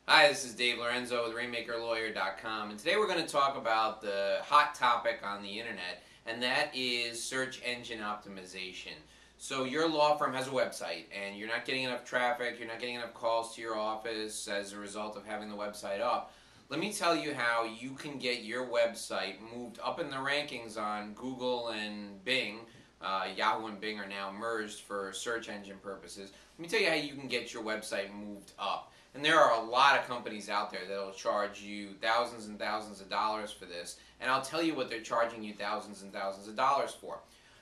Hi, this is Dave Lorenzo with RainmakerLawyer.com, and today we're going to talk about the hot topic on the internet, and that is search engine optimization. So your law firm has a website, and you're not getting enough traffic, you're not getting enough calls to your office as a result of having the website up. Let me tell you how you can get your website moved up in the rankings on Google and Bing. Yahoo and Bing are now merged for search engine purposes. Let me tell you how you can get your website moved up. And there are a lot of companies out there that will charge you thousands and thousands of dollars for this, and I'll tell you what they're charging you thousands and thousands of dollars for.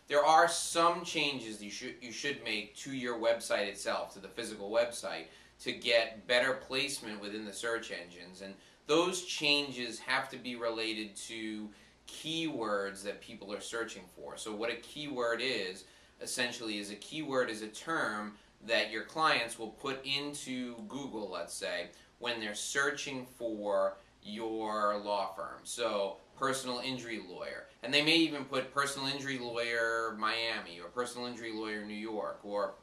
There are some changes you should make to your website itself, to the physical website, to get better placement within the search engines, and those changes have to be related to keywords that people are searching for. So what a keyword is, essentially, is a keyword is a term that your clients will put into Google, let's say, when they're searching for your law firm. So, personal injury lawyer. And they may even put personal injury lawyer Miami or personal injury lawyer New York, or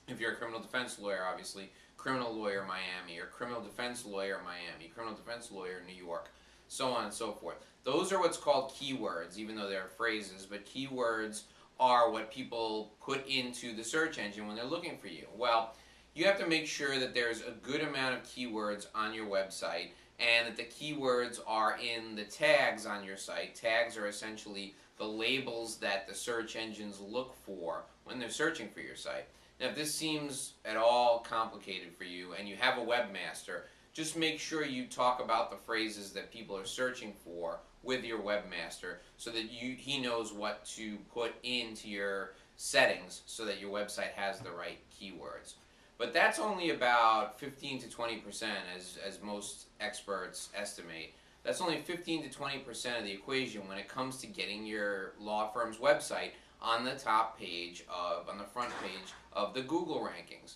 if you're a criminal defense lawyer, obviously, criminal lawyer Miami, or criminal defense lawyer Miami, criminal defense lawyer New York, so on and so forth. Those are what's called keywords, even though they're phrases, but keywords are what people put into the search engine when they're looking for you. Well, you have to make sure that there's a good amount of keywords on your website and that the keywords are in the tags on your site. Tags are essentially the labels that the search engines look for when they're searching for your site. Now, if this seems at all complicated for you and you have a webmaster, just make sure you talk about the phrases that people are searching for with your webmaster so that he knows what to put into your settings so that your website has the right keywords. But that's only about 15 to 20% as most experts estimate. That's only 15 to 20% of the equation when it comes to getting your law firm's website on the top page on the front page of the Google rankings.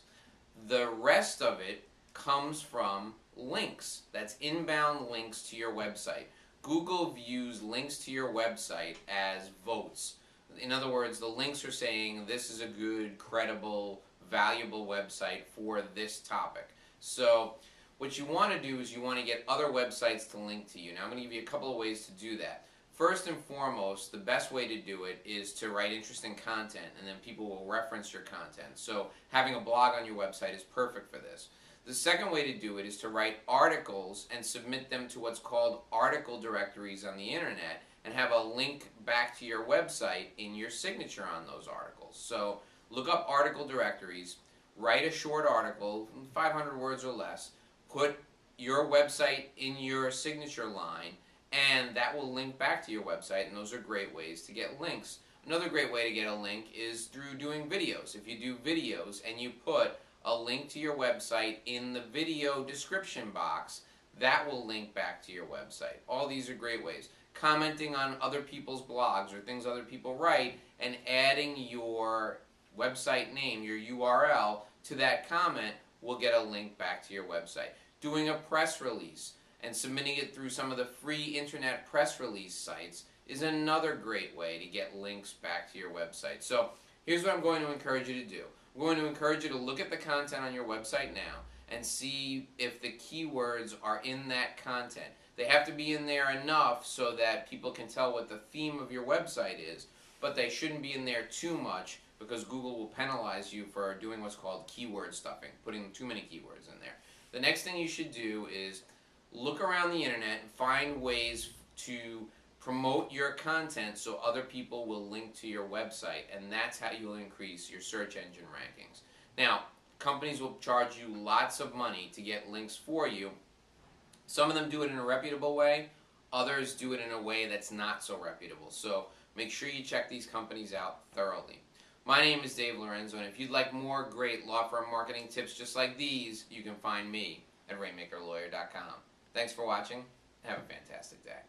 The rest of it comes from links. That's inbound links to your website. Google views links to your website as votes. In other words, the links are saying this is a good, credible, valuable website for this topic. So what you want to do is you want to get other websites to link to you. Now I'm going to give you a couple of ways to do that. First and foremost, the best way to do it is to write interesting content, and then people will reference your content. So having a blog on your website is perfect for this. The second way to do it is to write articles and submit them to what's called article directories on the internet and have a link back to your website in your signature on those articles. So look up article directories, write a short article, 500 words or less, put your website in your signature line, and that will link back to your website, and those are great ways to get links. Another great way to get a link is through doing videos. If you do videos and you put a link to your website in the video description box, that will link back to your website. All these are great ways. Commenting on other people's blogs or things other people write and adding your website name, your URL, to that comment will get a link back to your website. Doing a press release and submitting it through some of the free internet press release sites is another great way to get links back to your website. So here's what I'm going to encourage you to do. I'm going to encourage you to look at the content on your website now and see if the keywords are in that content. They have to be in there enough so that people can tell what the theme of your website is, but they shouldn't be in there too much because Google will penalize you for doing what's called keyword stuffing, putting too many keywords in there. The next thing you should do is look around the internet and find ways to promote your content so other people will link to your website, and that's how you'll increase your search engine rankings. Now, companies will charge you lots of money to get links for you. Some of them do it in a reputable way, others do it in a way that's not so reputable. So make sure you check these companies out thoroughly. My name is Dave Lorenzo, and if you'd like more great law firm marketing tips just like these, you can find me at RainmakerLawyer.com. Thanks for watching. Have a fantastic day.